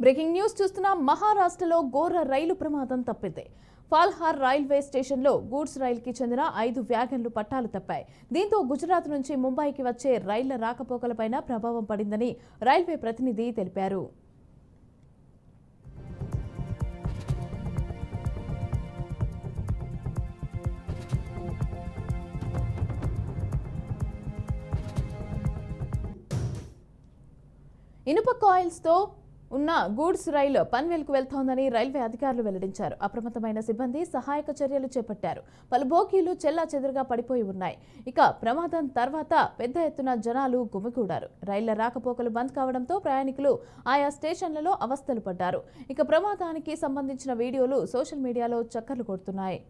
Breaking news చూస్తున్న మహారాష్ట్రలో ఘోర రైలు ప్రమాదం తప్పింది. పాల్హార్ రైల్వే స్టేషన్లో గూడ్స్ రైలుకి చెందిన 5 వ్యాగన్లు పట్టాలు తప్పాయి. దీంతో గుజరాత్ నుంచి ముంబైకి వచ్చే రైళ్ల రాకపోకలపైన ప్రభావం పడిందని రైల్వే ప్రతినిధి తెలిపారు. ఇనుప కాయిల్స్తో ఉన్న గూడ్స్ రైలు పన్వేల్కు వెళ్తోందని రైల్వే అధికారులు వెల్లడించారు. అప్రమత్తమైన సిబ్బంది సహాయక చర్యలు చేపట్టారు. పలు బోగీలు చెల్లాచెదురుగా పడిపోయి ఉన్నాయి. ఇక ప్రమాదం తర్వాత పెద్ద ఎత్తున జనాలు గుమిగూడారు. రైళ్ల రాకపోకలు బంద్ కావడంతో ప్రయాణికులు ఆయా స్టేషన్లలో అవస్థలు పడ్డారు. ఇక ప్రమాదానికి సంబంధించిన వీడియోలు సోషల్ మీడియాలో చక్కర్లు కొడుతున్నాయి.